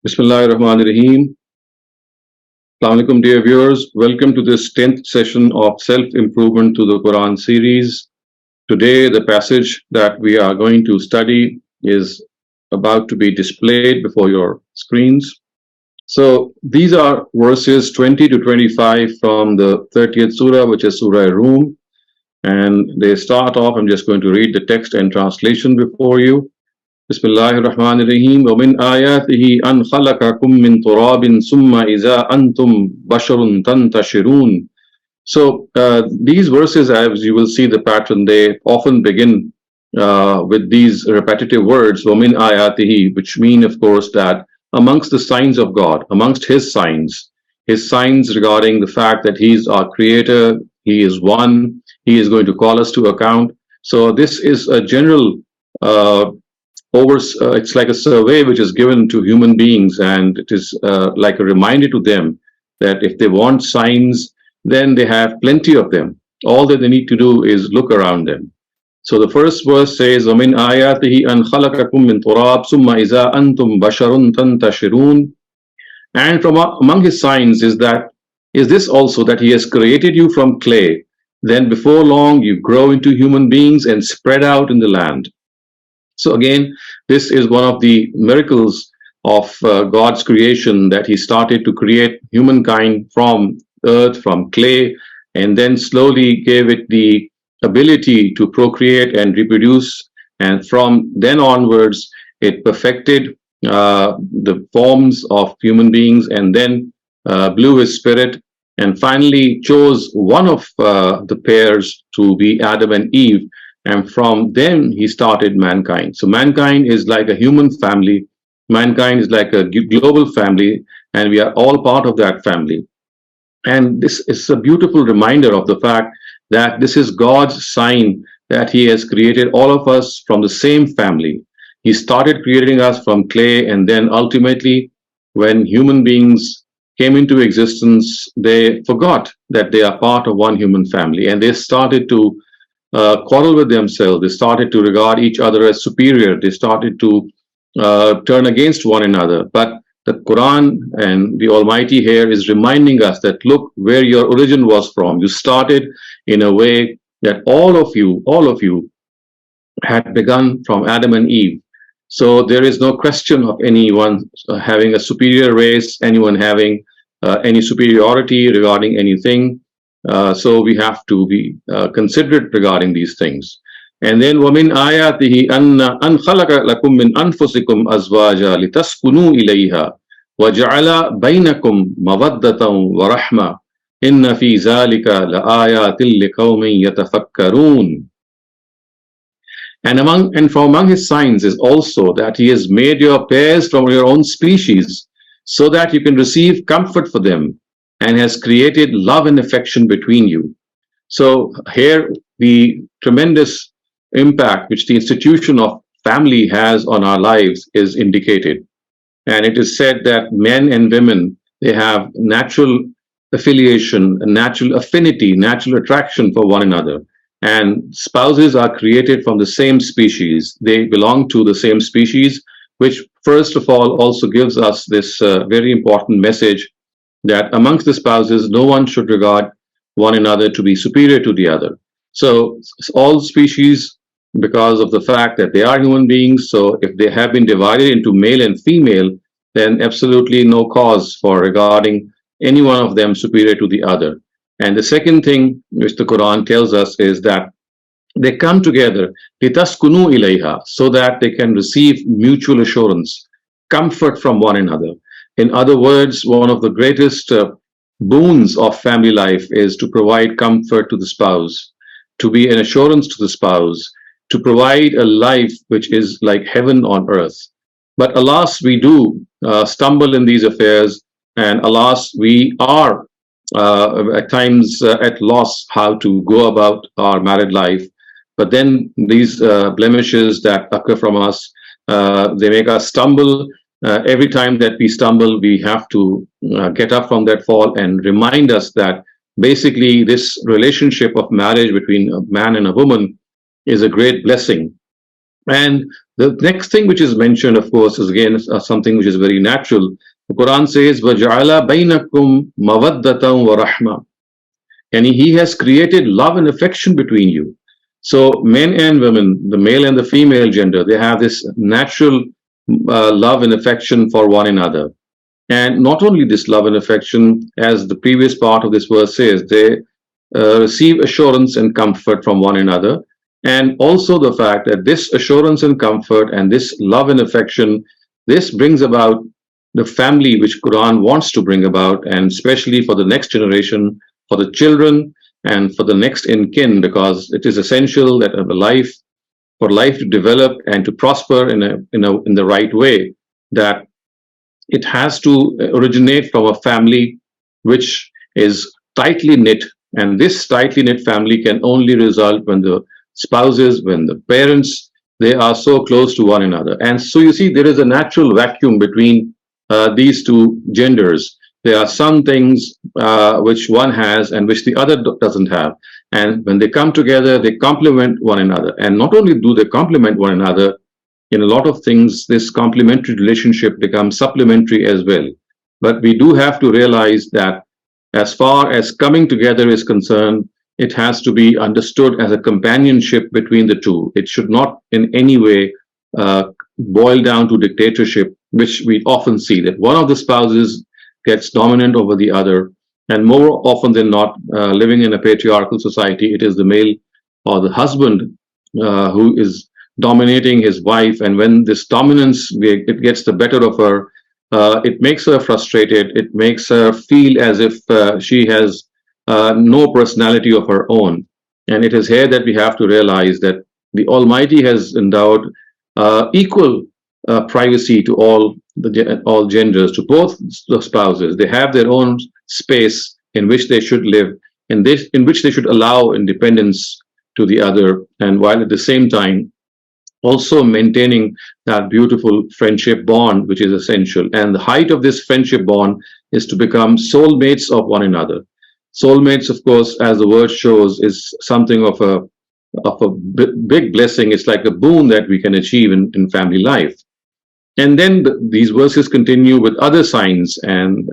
Bismillahirrahmanirrahim. Assalamu alaikum, dear viewers. Welcome to this 10th session of Self-Improvement to the Quran series. Today, the passage that we are going to study is about to be displayed before your screens. So, these are verses 20 to 25 from the 30th Surah, which is Surah Al-Rum. And they start off, I'm just going to read the text and translation before you. Bismillahirrahmanirrahim. وَمِنْ آيَاتِهِ أَنْ خَلَقَكُم مِّن تُرَابٍ ثُمَّ إِذَا أَنْتُمْ بَشَرٌ تَنْتَشِرُونَ. So these verses, as you will see the pattern, they often begin with these repetitive words, وَمِنْ آيَاتِهِ, which mean, of course, that amongst the signs of God, amongst His signs regarding the fact that He is our Creator, He is one, He is going to call us to account. So this is a general it's like a survey which is given to human beings, and it is like a reminder to them that if they want signs, then they have plenty of them. All that they need to do is look around them. So the first verse says, وَمِنْ آيَاتِهِ أَنْ خَلَقَكُم مِّن تُرَابٍ ثُمَّ إِذَا أَنْتُمْ بَشَرٌ تَنْتَشِرُونَ. And from among His signs is this also, that He has created you from clay. Then before long you grow into human beings and spread out in the land. So again, this is one of the miracles of God's creation, that He started to create humankind from earth, from clay, and then slowly gave it the ability to procreate and reproduce. And from then onwards, it perfected the forms of human beings, and then blew His Spirit, and finally chose one of the pairs to be Adam and Eve. And from them, He started mankind. So mankind is like a human family. Mankind is like a global family, and we are all part of that family. And this is a beautiful reminder of the fact that this is God's sign that He has created all of us from the same family. He started creating us from clay, and then ultimately, when human beings came into existence, they forgot that they are part of one human family, and they started to quarrel with themselves. They started to regard each other as superior. They started to turn against one another. But the Quran and the Almighty here is reminding us that look where your origin was from. You started in a way that all of you had begun from Adam and Eve. So there is no question of anyone having a superior race, anyone having any superiority regarding anything. So we have to be considerate regarding these things. And then وَمِنْ آيَاتِهِ أَنْ خَلَقَ لَكُم مِّنْ أَنفُسِكُمْ أَزْوَاجًا لِتَسْكُنُوا إِلَيْهَا وَجَعَلَ بَيْنَكُمْ مَوَدَّةً وَرَحْمَةً إِنَّ فِي ذَلِكَ لَآيَاتٍ لِقَوْمٍ يَتَفَكَّرُونَ. And from among His signs is also that He has made your pairs from your own species, so that you can receive comfort for them, and has created love and affection between you. So here the tremendous impact which the institution of family has on our lives is indicated. And it is said that men and women, they have natural affiliation, natural affinity, natural attraction for one another. And spouses are created from the same species. They belong to the same species, which first of all also gives us this very important message that amongst the spouses, no one should regard one another to be superior to the other. So all species, because of the fact that they are human beings, so if they have been divided into male and female, then absolutely no cause for regarding any one of them superior to the other. And the second thing which the Quran tells us is that they come together, لِتَسْكُنُوا إِلَيْهَا, so that they can receive mutual assurance, comfort from one another. In other words, one of the greatest boons of family life is to provide comfort to the spouse, to be an assurance to the spouse, to provide a life which is like heaven on earth. But alas, we do stumble in these affairs, and alas, we are at times at loss how to go about our married life. But then these blemishes that occur from us, they make us stumble. Every time that we stumble, we have to get up from that fall and remind us that basically this relationship of marriage between a man and a woman is a great blessing. And the next thing which is mentioned, of course, is again something which is very natural. The Quran says, وَجَعَلَ بَيْنَكُمْ مَوَدَّةً وَرَحْمَةً. And He has created love and affection between you. So men and women, the male and the female gender, they have this natural love and affection for one another. And not only this love and affection, as the previous part of this verse says, they receive assurance and comfort from one another. And also the fact that this assurance and comfort and this love and affection, this brings about the family which Quran wants to bring about, and especially for the next generation, for the children, and for the next in kin, because it is essential that a life for life to develop and to prosper in the right way, that it has to originate from a family which is tightly knit. And this tightly knit family can only result when the spouses, when the parents, they are so close to one another. And so you see, there is a natural vacuum between these two genders. There are some things which one has and which the other doesn't have. And when they come together, they complement one another. And not only do they complement one another, in a lot of things, this complementary relationship becomes supplementary as well. But we do have to realize that as far as coming together is concerned, it has to be understood as a companionship between the two. It should not in any way boil down to dictatorship, which we often see that one of the spouses gets dominant over the other. And more often than not, living in a patriarchal society, it is the male or the husband who is dominating his wife. And when this dominance, it gets the better of her, it makes her frustrated. It makes her feel as if she has no personality of her own. And it is here that we have to realize that the Almighty has endowed equal privacy to all genders, to both the spouses. They have their own space in which they should live, in which they should allow independence to the other, and while at the same time also maintaining that beautiful friendship bond, which is essential. And the height of this friendship bond is to become soulmates of one another. Soulmates, of course, as the word shows, is something of a big blessing. It's like a boon that we can achieve in family life. And then these verses continue with other signs, and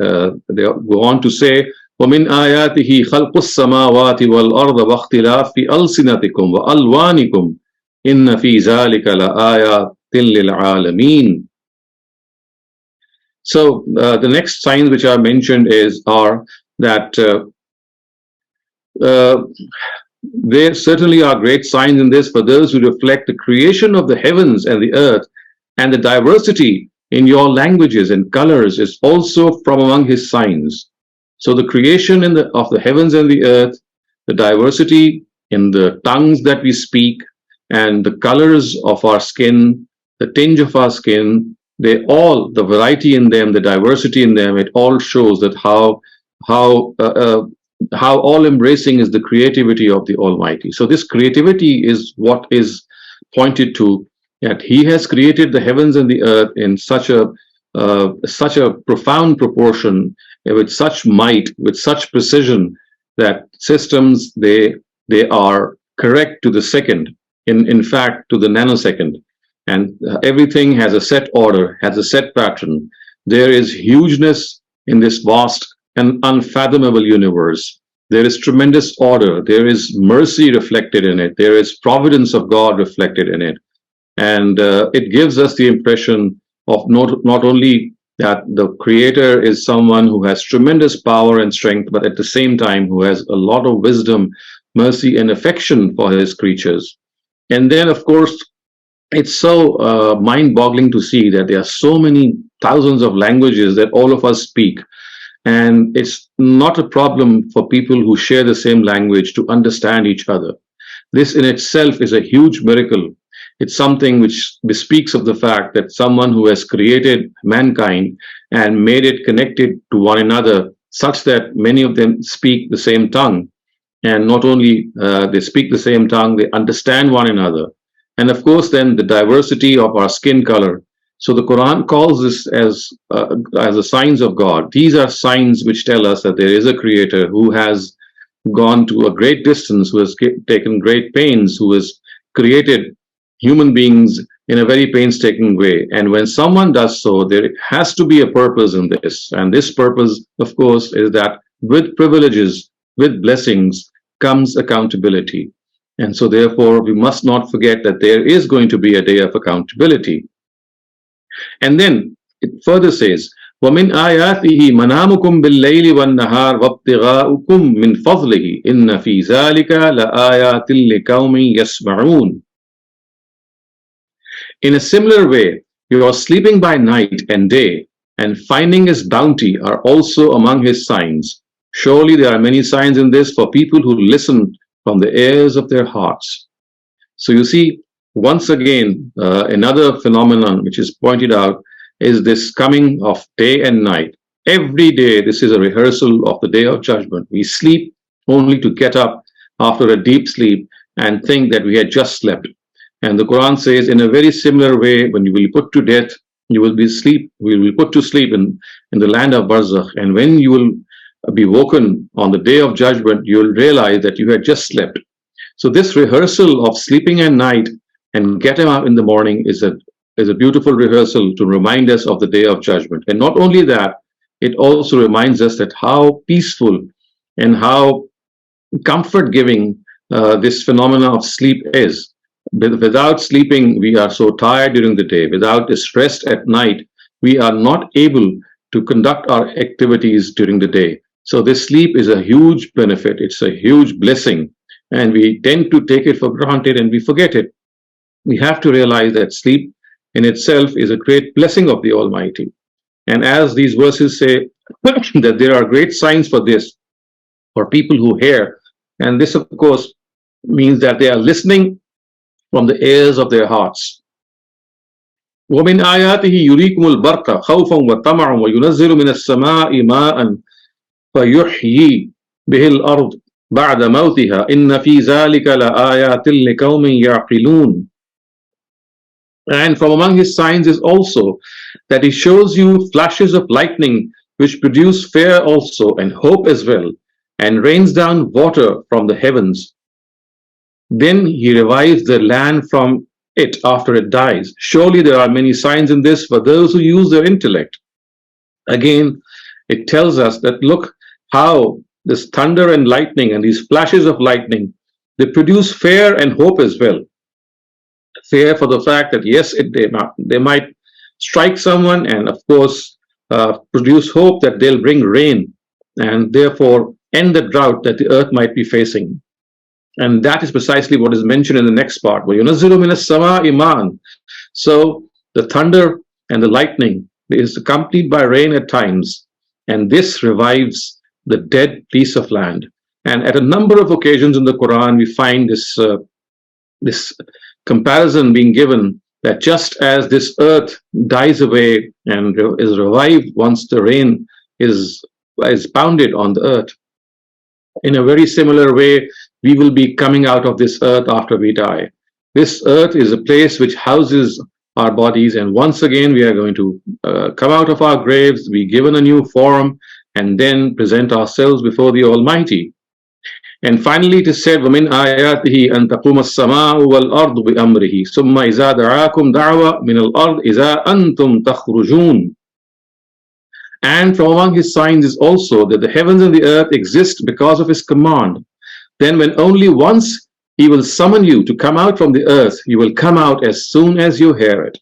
they go on to say, وَمِنْ آيَاتِهِ خَلْقُ السَّمَاوَاتِ وَالْأَرْضَ وَاخْتِلَافِ أَلْسِنَتِكُمْ وَأَلْوَانِكُمْ إِنَّ فِي ذَلِكَ لَآيَاتٍ لِلْعَالَمِينَ. So the next signs which are mentioned are that there certainly are great signs in this for those who reflect the creation of the heavens and the earth, and the diversity in your languages and colors is also from among his signs. So the creation of the heavens and the earth, the diversity in the tongues that we speak, and the colors of our skin, the tinge of our skin, the variety in them, the diversity in them, it all shows that how all embracing is the creativity of the Almighty. So this creativity is what is pointed to, that He has created the heavens and the earth in such a profound proportion, with such might, with such precision, that systems they are correct to the second, in fact to the nanosecond, and everything has a set order, has a set pattern. There is hugeness in this vast and unfathomable universe. There is tremendous order. There is mercy reflected in it. There is providence of God reflected in it. And it gives us the impression of not only that the Creator is someone who has tremendous power and strength, but at the same time who has a lot of wisdom, mercy, and affection for His creatures. And then, of course, it's so mind-boggling to see that there are so many thousands of languages that all of us speak. And it's not a problem for people who share the same language to understand each other. This in itself is a huge miracle. It's something which bespeaks of the fact that someone who has created mankind and made it connected to one another such that many of them speak the same tongue. And not only they speak the same tongue, they understand one another. And of course, then the diversity of our skin color. So the Quran calls this as the signs of God. These are signs which tell us that there is a Creator who has gone to a great distance, who has taken great pains, who has created human beings in a very painstaking way. And when someone does so, there has to be a purpose in this. And this purpose, of course, is that with privileges, with blessings, comes accountability. And so, therefore, we must not forget that there is going to be a day of accountability. And then it further says, وَمِنْ آيَاتِهِ مَنَامُكُمْ بِاللَّيْلِ وَالنَّهَارِ وَابْتِغَاؤُكُمْ مِنْ فَضْلِهِ إِنَّ فِي ذَلِكَ لَآيَاتٍ لِقَوْمٍ يَسْمَعُونَ. In a similar way, your sleeping by night and day and finding his bounty are also among his signs. Surely there are many signs in this for people who listen from the ears of their hearts. So you see, once again, another phenomenon which is pointed out is this coming of day and night. Every day, this is a rehearsal of the day of judgment. We sleep only to get up after a deep sleep and think that we had just slept. And the Quran says, in a very similar way, when you will be put to death, you will be sleep. We will put to sleep in the land of Barzakh. And when you will be woken on the day of judgment, you will realize that you had just slept. So this rehearsal of sleeping at night and getting up in the morning is a beautiful rehearsal to remind us of the day of judgment. And not only that, it also reminds us that how peaceful and how comfort giving this phenomena of sleep is. Without sleeping, we are so tired during the day. Without this rest at night, we are not able to conduct our activities during the day. So this sleep is a huge benefit. It's a huge blessing. And we tend to take it for granted and we forget it. We have to realize that sleep in itself is a great blessing of the Almighty. And as these verses say, that there are great signs for this, for people who hear. And this, of course, means that they are listening from the ears of their hearts. وَمِنْ آيَاتِهِ يُرِيكُمُ الْبَرْقَ خَوْفًا وَطَمَعًا وَيُنَزِّلُ مِنَ السَّمَاءِ مَاءً فَيُحْيِي بِهِ الْأَرْضَ بَعْدَ مَوْتِهَا إِنَّ فِي ذَلِكَ لَآيَاتٍ لِقَوْمٍ يَعْقِلُونَ. And from among his signs is also that he shows you flashes of lightning which produce fear also and hope as well, and rains down water from the heavens. Then he revives the land from it after it dies. Surely there are many signs in this for those who use their intellect. Again, it tells us that look how this thunder and lightning and these flashes of lightning, they produce fear and hope as well. Fear for the fact that yes, they might strike someone, and of course produce hope that they'll bring rain and therefore end the drought that the earth might be facing. And that is precisely what is mentioned in the next part. وَيُنَزِّلُ مِنَ السَّمَاءِ مَاءً. So the thunder and the lightning is accompanied by rain at times, and this revives the dead piece of land. And at a number of occasions in the Quran, we find this comparison being given that just as this earth dies away and is revived once the rain is pounded on the earth, in a very similar way, we will be coming out of this earth after we die. This earth is a place which houses our bodies, and once again we are going to come out of our graves, be given a new form, and then present ourselves before the Almighty. And finally it is said, وَمِنْ آيَاتِهِ أَن تَقُومَ السَّمَاءُ وَالْأَرْضُ بِأَمْرِهِ ثُمَّ إِذَا دَعَاكُمْ دَعْوَةً مِنَ الْأَرْضِ إِذَا أَنْتُمْ تَخْرُجُونَ. And from among his signs is also that the heavens and the earth exist because of his command. Then when only once he will summon you to come out from the earth, you will come out as soon as you hear it.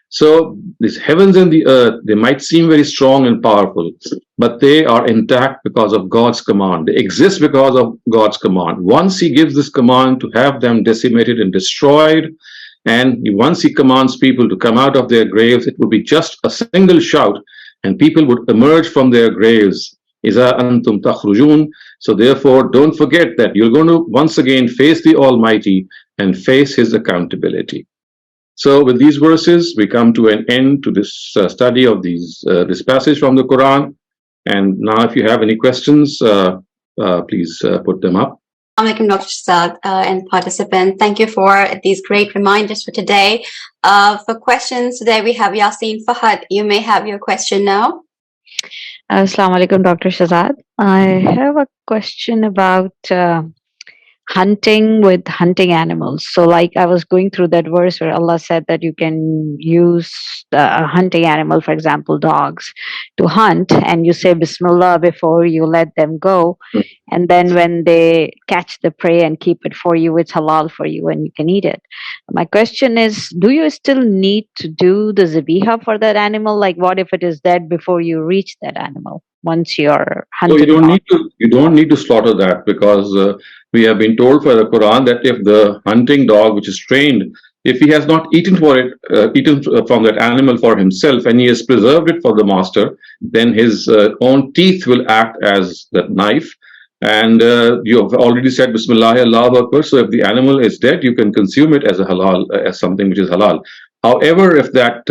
So these heavens and the earth, they might seem very strong and powerful, but they are intact because of God's command. They exist because of God's command. Once he gives this command to have them decimated and destroyed, and once he commands people to come out of their graves, it would be just a single shout, and people would emerge from their graves. إِذَا أَنْتُمْ تَخْرُجُونَ. So therefore, don't forget that you're going to once again face the Almighty and face his accountability. So with these verses, we come to an end to this study of this passage from the Quran. And now if you have any questions, please put them up. Assalamualaikum, Dr. Shehzad and participant. Thank you for these great reminders for today. For questions today, we have Yasin Fahad. You may have your question now. Assalamualaikum, Dr. Shehzad. I have a question about hunting with hunting animals. So, like I was going through that verse where Allah said that you can use a hunting animal, for example, dogs, to hunt, and you say Bismillah before you let them go. And then when they catch the prey and keep it for you, it's halal for you and you can eat it. My question is, do you still need to do the zabiha for that animal? Like, what if it is dead before you reach that animal once you're So hunting? you don't need to slaughter that because we have been told by the Quran that if the hunting dog, which is trained, if he has not eaten from that animal for himself, and he has preserved it for the master, then his own teeth will act as that knife. And you have already said Bismillah, Allahu Akbar. So if the animal is dead, you can consume it as a halal, as something which is halal. However, if that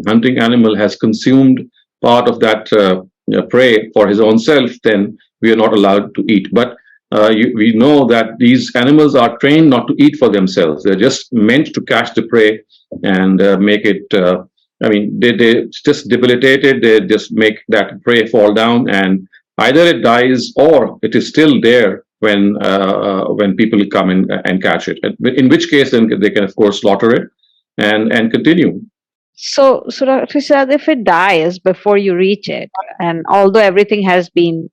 hunting animal has consumed part of that prey for his own self, then we are not allowed to eat. But we know that these animals are trained not to eat for themselves. They're just meant to catch the prey and make it. They just debilitate it. They just make that prey fall down, and either it dies or it is still there when people come in and catch it. In which case, then they can of course slaughter it and continue. So, Dr. Shehzad, if it dies before you reach it, and although everything has been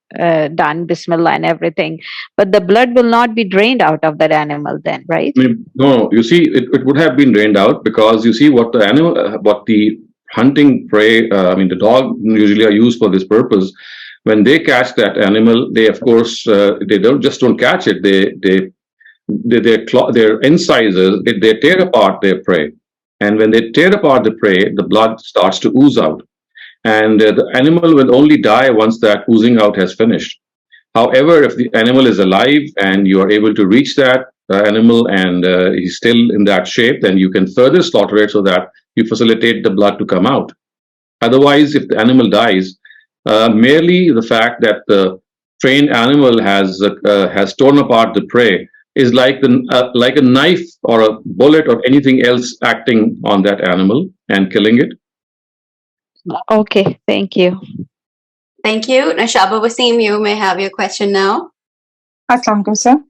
done, Bismillah and everything, but the blood will not be drained out of that animal then, right? No, you see, it would have been drained out because you see what the hunting prey, the dog usually are used for this purpose. When they catch that animal, they of course they don't catch it. Their incisors, they tear apart their prey. And when they tear apart the prey, the blood starts to ooze out. And the animal will only die once that oozing out has finished. However, if the animal is alive and you are able to reach that animal and he's still in that shape, then you can further slaughter it so that you facilitate the blood to come out. Otherwise, if the animal dies, merely the fact that the trained animal has torn apart the prey is like a knife or a bullet or anything else acting on that animal and killing it. Okay, thank you. Thank you. Nashaba Wasim, you may have your question now. Assalamu alaikum, sir.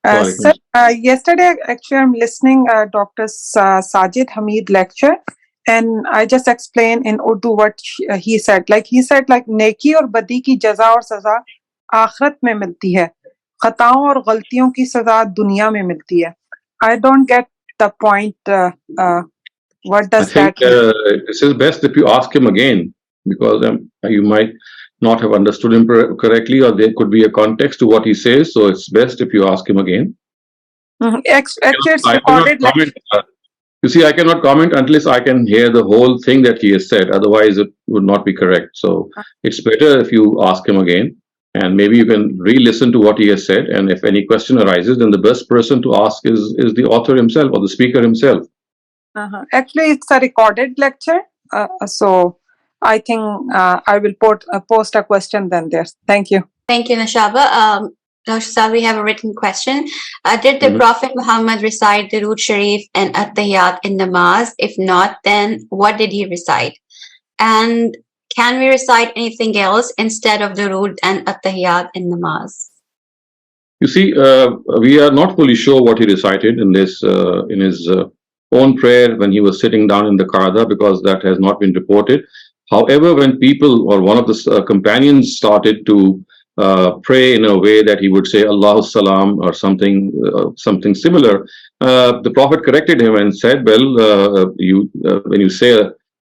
Sir, yesterday actually I'm listening Dr. Sajid Hamid lecture, and I just explained in Urdu what he said. Like he said, like नेकी और बदी की जजा और सजा आखिरत में मिलती है, खताओं और गलतियों की सजा दुनिया में मिलती है. I don't get the point. What does that mean? This is best if you ask him again, because you might not have understood him correctly, or there could be a context to what he says. So it's best if you ask him again. Actually, it's recorded. You see, I cannot comment unless I can hear the whole thing that he has said. Otherwise, it would not be correct. So it's better if you ask him again, and maybe you can re-listen to what he has said. And if any question arises, then the best person to ask is the author himself or the speaker himself. Actually, it's a recorded lecture. So I think I will post a question then there. Thank you. Thank you, Nashaba. Dr. Shehzad, we have a written question. Did the Prophet Muhammad recite Durood Sharif and At-Tahiyyat in namaz? If not, then what did he recite? And can we recite anything else instead of Durood and At-Tahiyyat in namaz? You see, we are not fully sure what he recited in this in his own prayer when he was sitting down in the Qarada, because that has not been reported. However, when people or one of the companions started to pray in a way that he would say Allahu Salam or something similar, the Prophet corrected him and said, well, when you say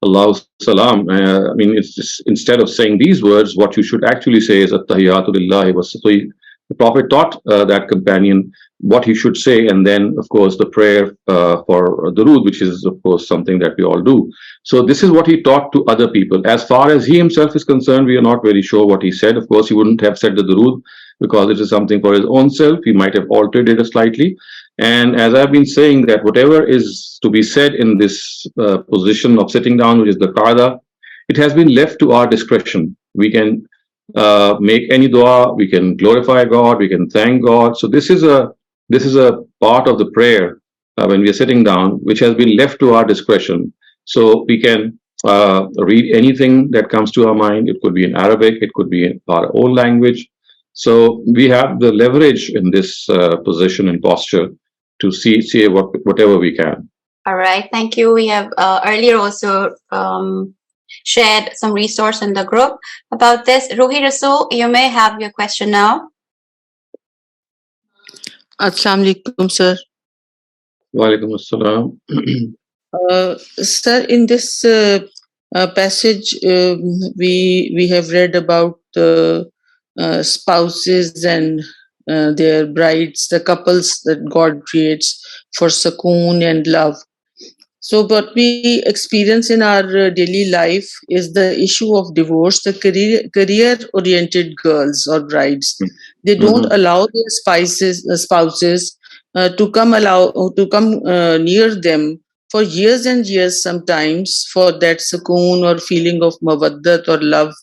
Allahu Salam, it's just, instead of saying these words, what you should actually say is At-Tahiyyatu Lillahi wa. So the Prophet taught that companion what he should say, and then of course the prayer for Durood, which is of course something that we all do. So this is what he taught to other people. As far as he himself is concerned, we are not very sure what he said. Of course, he wouldn't have said the Durood because it is something for his own self. He might have altered it slightly. And as I've been saying, that whatever is to be said in this position of sitting down, which is the Qarada, it has been left to our discretion. We can make any dua, we can glorify God, we can thank God. So this is a part of the prayer when we are sitting down, which has been left to our discretion. So we can read anything that comes to our mind. It could be in Arabic, it could be in our own language, So we have the leverage in this position and posture to see whatever we can. All right, thank you. We have earlier also shared some resource in the group about this. Ruhi Rasul, you may have your question now. Assalamu alaikum, sir. Walaikum assalam. Sir, in this passage, we have read about spouses and their brides, the couples that God creates for sukoon and love. So what we experience in our daily life is the issue of divorce, the career-oriented girls or brides. They don't allow their spouses to come near them for years and years sometimes for that sukoon or feeling of mawaddat or love,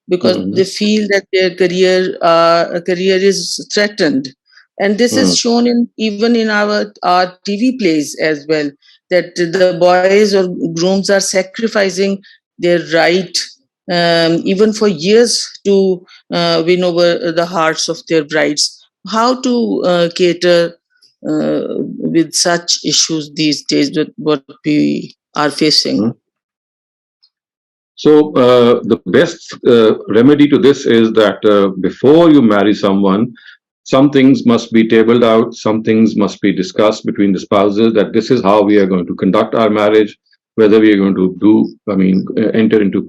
because they feel that their career is threatened. And this is shown even in our TV plays as well, that the boys or grooms are sacrificing their right even for years to win over the hearts of their brides. How to cater with such issues these days, with what we are facing? So the best remedy to this is that before you marry someone, some things must be tabled out, some things must be discussed between the spouses, that this is how we are going to conduct our marriage, whether we are going to enter into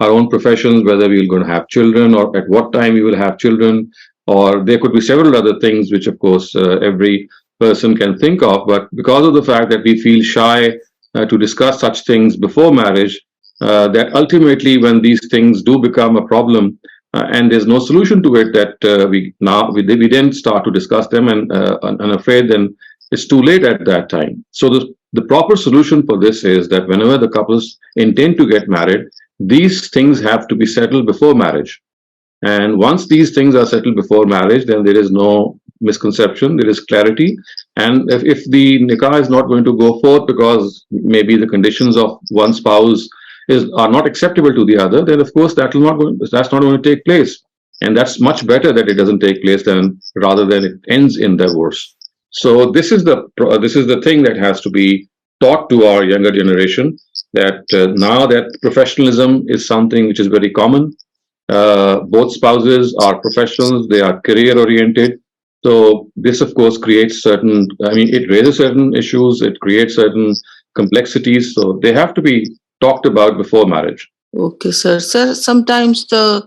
our own professions, whether we are going to have children, or at what time we will have children, or there could be several other things which, of course, every person can think of. But because of the fact that we feel shy to discuss such things before marriage, that ultimately when these things do become a problem, and there's no solution to it, that we then start to discuss them, and I'm afraid then it's too late at that time. So the proper solution for this is that whenever the couples intend to get married, these things have to be settled before marriage. And once these things are settled before marriage, then there is no misconception, there is clarity. And if the nikah is not going to go forth because maybe the conditions of one spouse are not acceptable to the other, then of course that's not going to take place. And that's much better that it doesn't take place rather than it ends in divorce. So this is the thing that has to be taught to our younger generation, that now that professionalism is something which is very common. Both spouses are professionals, they are career oriented. So this of course creates it raises certain issues, it creates certain complexities. So they have to be talked about before marriage. Okay, sir. Sir, sometimes the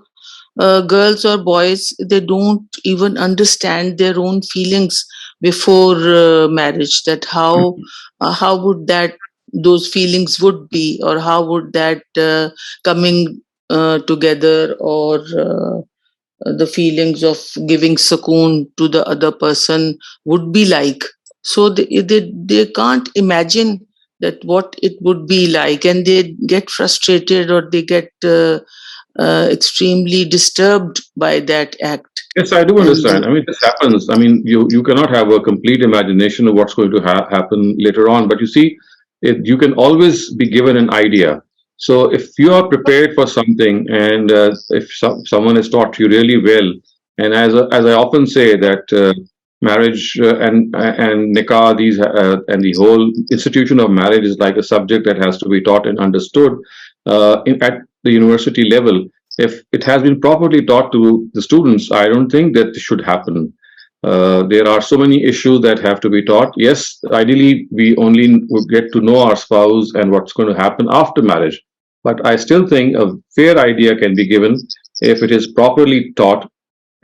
girls or boys, they don't even understand their own feelings before marriage. That how would those feelings would be, or how would that coming together, or the feelings of giving sukoon to the other person would be like. So they can't imagine that what it would be like, and they get frustrated, or they get extremely disturbed by that act. Yes, I do understand. This happens. You cannot have a complete imagination of what's going to happen later on, but you see, you can always be given an idea. So if you are prepared for something, and if someone has taught you really well, and as I often say that marriage and nikah, and the whole institution of marriage is like a subject that has to be taught and understood at the university level. If it has been properly taught to the students, I don't think that should happen. There are so many issues that have to be taught. Yes, ideally we only would get to know our spouse and what's going to happen after marriage. But I still think a fair idea can be given if it is properly taught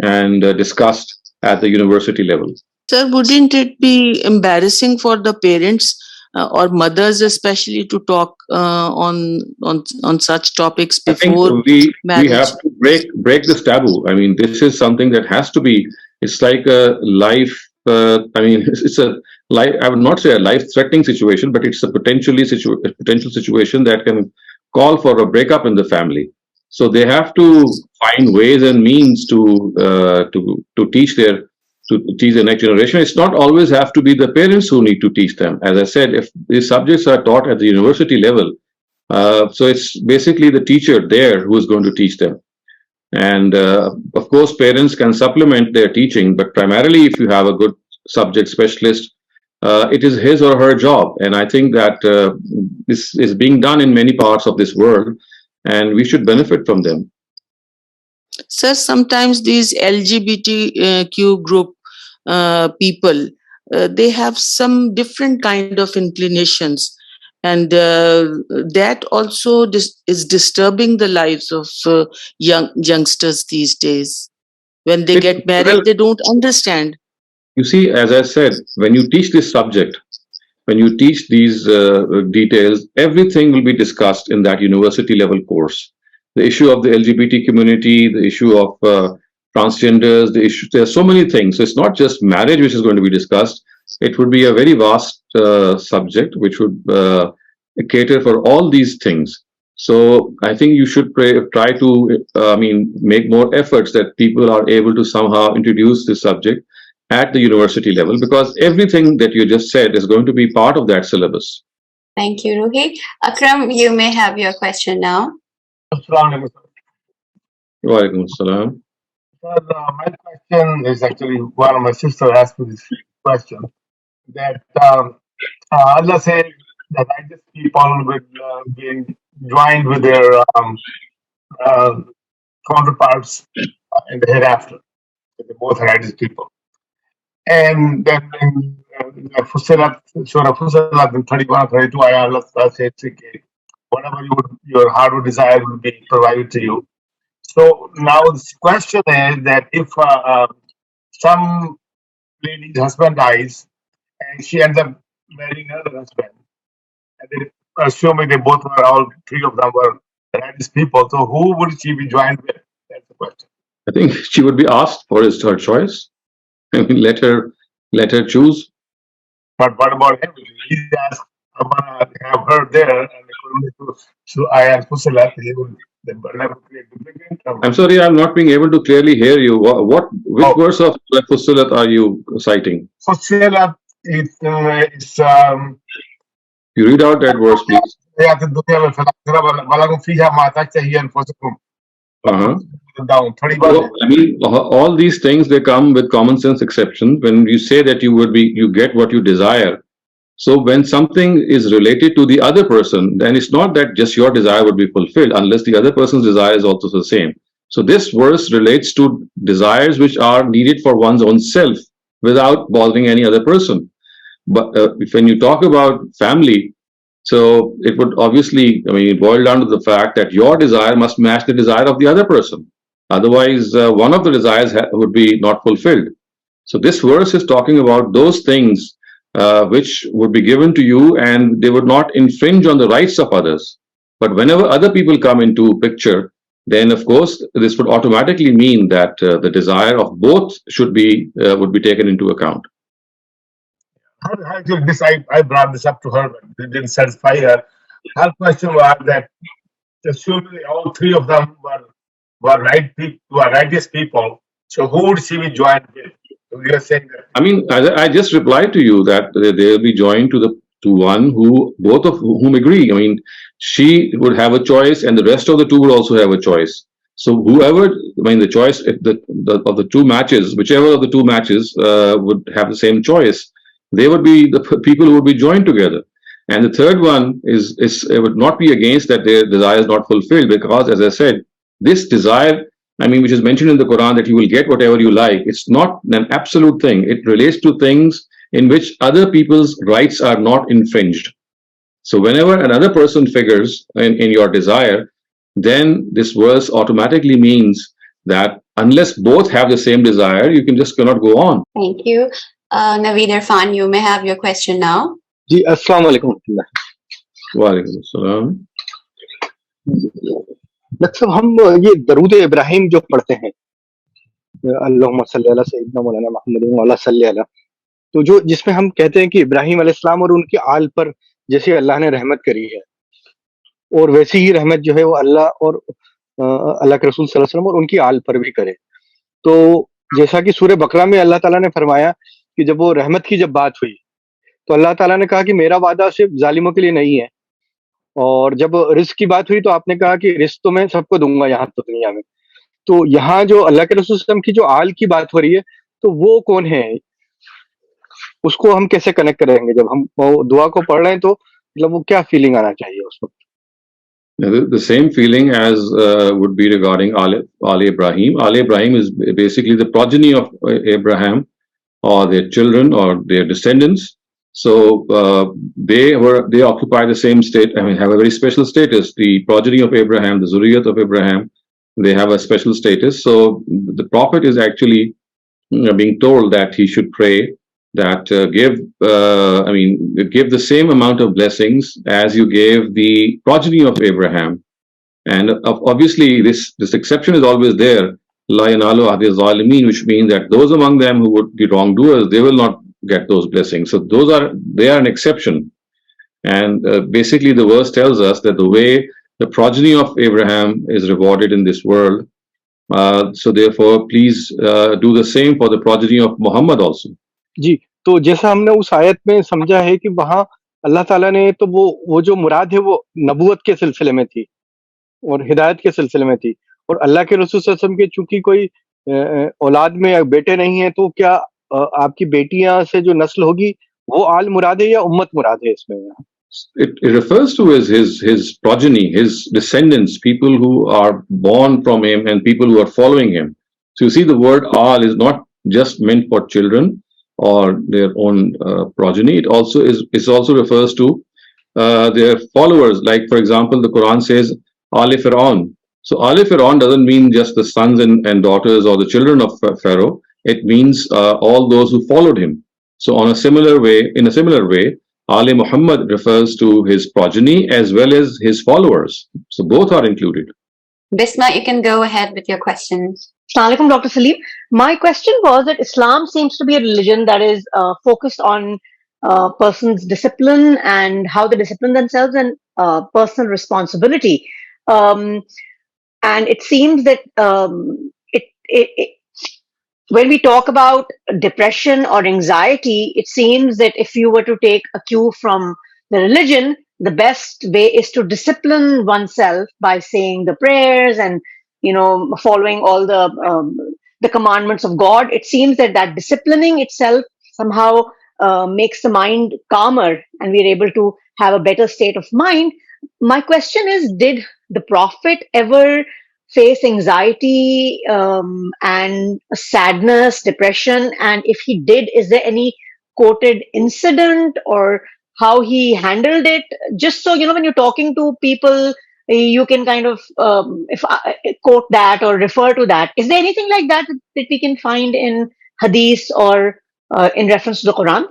and discussed at the university level. Sir, wouldn't it be embarrassing for the parents or mothers especially to talk on such topics before marriage? We have to break this taboo. This is something that has to be. It's like a life. It's a life. I would not say a life-threatening situation, but it's a potential situation that can call for a breakup in the family. So they have to find ways and means to teach the next generation. It's not always have to be the parents who need to teach them. As I said, if these subjects are taught at the university level, so it's basically the teacher there who is going to teach them. And of course, parents can supplement their teaching, but primarily, if you have a good subject specialist, it is his or her job. And I think that this is being done in many parts of this world, and we should benefit from them. Sir, sometimes these LGBTQ group people, they have some different kind of inclinations, and that also is disturbing the lives of youngsters these days. When they get Well, married, they don't understand. you see, as I said, when you teach this subject, when you teach these details, everything will be discussed in that university level course. The issue of the LGBT community, the issue of transgenders, the issue, there are so many things. So it's not just marriage which is going to be discussed. It would be a very vast subject which would cater for all these things. So I think you should try to, make more efforts that people are able to somehow introduce this subject at the university level, because everything that you just said is going to be part of that syllabus. Thank you, Ruhi. Akram, you may have your question now. Assalamu alaikum. Wa alaikum assalam. Sir, my question is actually one of my sister asked me this question, that Allah said that righteous people will be joined with their counterparts in the hereafter. They both are righteous people. And then in Fusilat, Surah Fusilat in 31 32, Allah says, whatever your heart would desire will be provided to you. So now this question is that if some lady's husband dies and she ends up marrying another husband, and they, assuming they both were, all three of them were righteous people, so who would she be joined with? That's the question. I think she would be asked for her choice. I mean, let her choose. But what about him? He's asked, I want to have her there, and according to Ayah Fusilat, he will never create duplicate. I'm sorry, I'm not being able to clearly hear you. Which verse of Fussilat are you citing? Fusilat is You read out that verse, please. Down 31. So, I mean, all these things, they come with common sense exceptions. When you say that you get what you desire. So when something is related to the other person, then it's not that just your desire would be fulfilled unless the other person's desire is also the same. So this verse relates to desires which are needed for one's own self without bothering any other person. But when you talk about family, so it would obviously, boil down to the fact that your desire must match the desire of the other person. Otherwise, one of the desires would be not fulfilled. So this verse is talking about those things which would be given to you, and they would not infringe on the rights of others. But whenever other people come into picture, then of course this would automatically mean that the desire of both would be taken into account. I brought this up to her, but it didn't satisfy her. Her question was that assuming all three of them were righteous people, so who would she be joined with? So we are saying that. I just replied to you that they'll be joined to one who both of whom agree. She would have a choice, and the rest of the two would also have a choice. So whoever, the choice of the two matches, whichever of the two matches would have the same choice, they would be the people who would be joined together. And the third one is it would not be against that their desire is not fulfilled, because, as I said, this desire, which is mentioned in the Quran, that you will get whatever you like, it's not an absolute thing. It relates to things in which other people's rights are not infringed. So whenever another person figures in your desire, then this verse automatically means that unless both have the same desire, you cannot go on. Thank you. Naveed Irfan, you may have your question now. जी अस्सलाम वालेकुम। वालेकुम अस्सलाम। Doctor साहब, हम ये दरूद इब्राहिम जो पढ़ते हैं, अल्लाहुम्मा सल्ली अला सय्यिदना मौलाना मुहम्मद व अला सल्ली अला, तो जो जिसमें हम कहते हैं कि इब्राहिम अलैहिस्सलाम और उनकी आल पर जैसे अल्लाह ने रहमत करी है, और वैसी ही रहमत जो है वो अल्लाह और अल्लाह के रसूल सल्लल्लाहु अलैहि वसल्लम और उनकी आल पर भी करे। तो जैसा कि सूरह बकरा में अल्लाह ताला ने फरमाया कि जब वो रहमत की जब बात हुई, तो अल्लाह ताला ने कहा कि मेरा वादा सिर्फ जालिमों के लिए नहीं है, और जब रिस्क की बात हुई तो आपने कहा कि रिस्क तो मैं सबको दूंगा यहाँ तो दुनिया में। तो यहाँ जो अल्लाह के रसूल सल्लल्लाहु अलैहि वसल्लम की जो आल की बात हो रही है, तो वो कौन है? उसको हम कैसे कनेक्ट करेंगे? जब हम वो दुआ को पढ़ रहे हैं, तो मतलब वो क्या फीलिंग आना चाहिए उस वक़्त? The same feeling as would be regarding Ali Ibrahim. Ali Ibrahim is basically the progeny of Abraham, or their children or their descendants. So they occupy the same state. I mean, have a very special status. The progeny of Abraham, the Zuriyat of Abraham, they have a special status. So the Prophet is actually being told that he should pray that give the same amount of blessings as you gave the progeny of Abraham. And obviously, this exception is always there. La yanalu ahdi zalimin, which means that those among them who would be wrongdoers, they will not get those blessings. So they are an exception. And basically, the verse tells us that the way the progeny of Abraham is rewarded in this world, so therefore, please do the same for the progeny of Muhammad also. जी, तो जैसा हमने उस आयत में समझा है कि वहाँ अल्लाह ताला ने तो वो जो मुराद है वो नबूवत के सिलसिले में थी और हिदायत के सिलसिले में थी, और अल्लाह के रसूल सल्लल्लाहु अलैहि वसल्लम के चूंकि कोई औलाद में बेटे नहीं है, तो क्या आपकी बेटियां से जो नस्ल होगी वो आल मुराद है या उम्मत मुराद है इसमें? It refers to his progeny, his descendants, people who are born from him and people who are following him. So you see, the word al is not just meant for children or their own progeny. It also refers to their followers. Like, for example, the Quran says Ali Fir'aun. So Ali Fir'aun doesn't mean just the sons and daughters or the children of Pharaoh. It means all those who followed him. So in a similar way, Ali Muhammad refers to his progeny as well as his followers. So both are included. Bisma, you can go ahead with your questions. Assalamu alaikum, Dr. Saleem. My question was that Islam seems to be a religion that is focused on person's discipline and how they discipline themselves and personal responsibility. And it seems that when we talk about depression or anxiety, it seems that if you were to take a cue from the religion, the best way is to discipline oneself by saying the prayers and following all the commandments of God. It seems that disciplining itself somehow makes the mind calmer and we're able to have a better state of mind. My question is, did the Prophet ever face anxiety and sadness, depression? And if he did, is there any quoted incident or how he handled it? Just so, when you're talking to people, you can kind of quote that or refer to that. Is there anything like that we can find in Hadith or in reference to the Quran?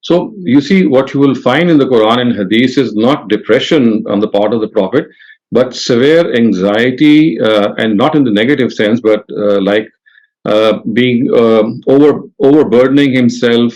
So you see, what you will find in the Quran and Hadith is not depression on the part of the Prophet, but severe anxiety, and not in the negative sense, but being overburdening himself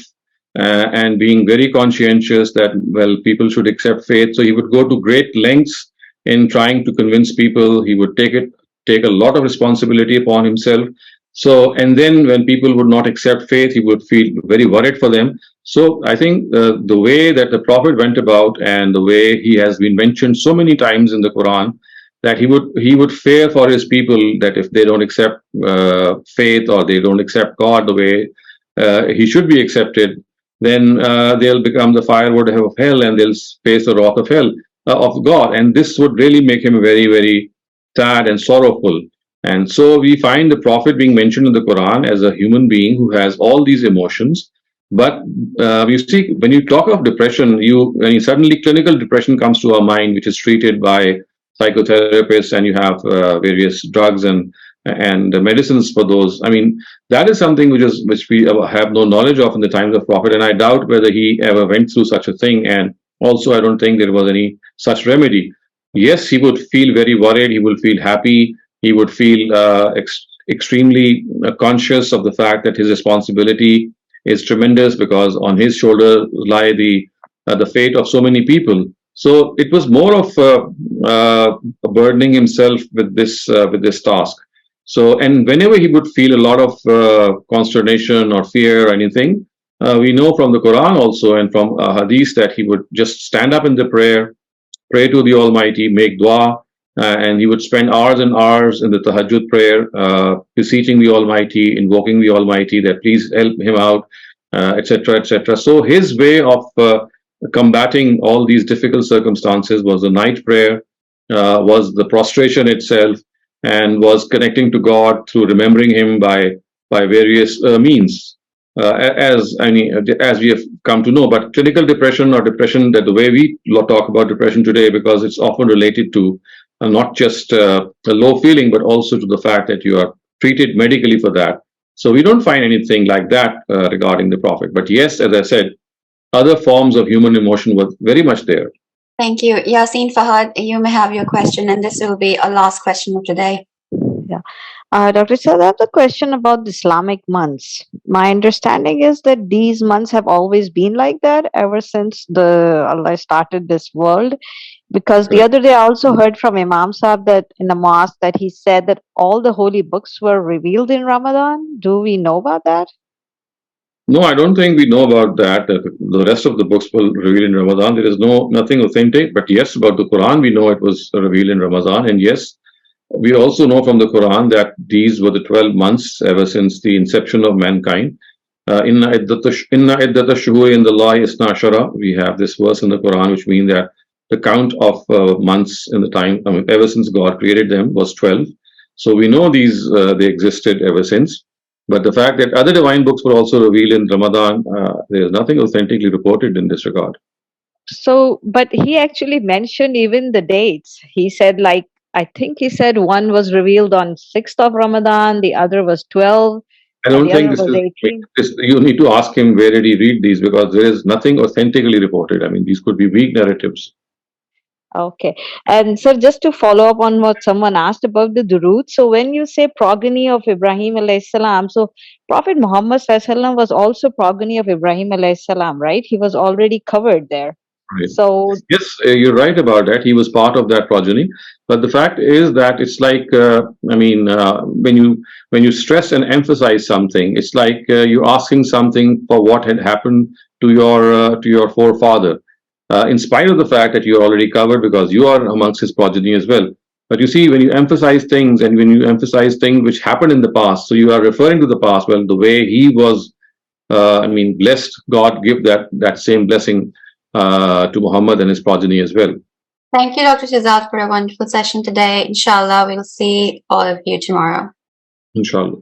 and being very conscientious that, well, people should accept faith. So he would go to great lengths in trying to convince people. He would take a lot of responsibility upon himself. So, and then when people would not accept faith, he would feel very worried for them. So I think the way that the Prophet went about and the way he has been mentioned so many times in the Quran, that he would fear for his people that if they don't accept faith or they don't accept God the way he should be accepted, then they'll become the firewood of hell and they'll face the wrath of hell, of God. And this would really make him very, very sad and sorrowful. And so we find the Prophet being mentioned in the Quran as a human being who has all these emotions. But you see, when you talk of depression, suddenly clinical depression comes to our mind, which is treated by psychotherapists, and you have various drugs and medicines for those. I mean, that is something which we have no knowledge of in the times of Prophet, and I doubt whether he ever went through such a thing. And also, I don't think there was any such remedy. Yes, he would feel very worried. He would feel happy. He would feel extremely conscious of the fact that his responsibility is tremendous, because on his shoulders lie the fate of so many people. So it was more of burdening himself with this task. So, and whenever he would feel a lot of consternation or fear or anything, we know from the Quran also and from Hadith that he would just stand up in the prayer, pray to the Almighty, make dua, and he would spend hours and hours in the tahajjud prayer, beseeching the Almighty, invoking the Almighty that please help him out, etc., etc. So his way of combating all these difficult circumstances was the night prayer, was the prostration itself, and was connecting to God through remembering Him by various means. As we have come to know, but clinical depression or depression, that the way we talk about depression today, because it's often related to not just a low feeling, but also to the fact that you are treated medically for that. So we don't find anything like that regarding the Prophet. But yes, as I said, other forms of human emotion were very much there. Thank you. Yasin Fahad, you may have your question, and this will be our last question of today. Yeah. Dr. Shehzad, I have a question about the Islamic months. My understanding is that these months have always been like that ever since Allah started this world. Because the other day I also heard from Imam Sahib that in the mosque that he said that all the holy books were revealed in Ramadan. Do we know about that? No, I don't think we know about that. The rest of the books were revealed in Ramadan. There is nothing authentic. But yes, about the Quran, we know it was revealed in Ramadan. And yes, we also know from the Quran that these were the 12 months ever since the inception of mankind. Inna iddata shuhuri in the Allahi isna ashara. We have this verse in the Quran, which means that the count of months in the time, ever since God created them, was 12. So we know these they existed ever since. But the fact that other divine books were also revealed in Ramadan, there is nothing authentically reported in this regard. So, but he actually mentioned even the dates. He said, like, I think he said one was revealed on 6th of Ramadan, the other was 12. I don't think this is. You need to ask him where did he read these, because there is nothing authentically reported. I mean, these could be weak narratives. Okay. And sir, just to follow up on what someone asked about the durood. So when you say progeny of Ibrahim alayhi salam, so Prophet Muhammad sallallahu alaihi wasallam was also progeny of Ibrahim alayhi salam, right? He was already covered there. Right. So yes, you're right about that. He was part of that progeny. But the fact is that it's like, when you stress and emphasize something, it's like you're asking something for what had happened to your forefather. In spite of the fact that you're already covered because you are amongst his progeny as well. But you see, when you emphasize things and when you emphasize things which happened in the past, so you are referring to the past. Well, the way he was, blessed, God give that same blessing to Muhammad and his progeny as well. Thank you, Dr. Shehzad, for a wonderful session today. Inshallah, we'll see all of you tomorrow. Inshallah.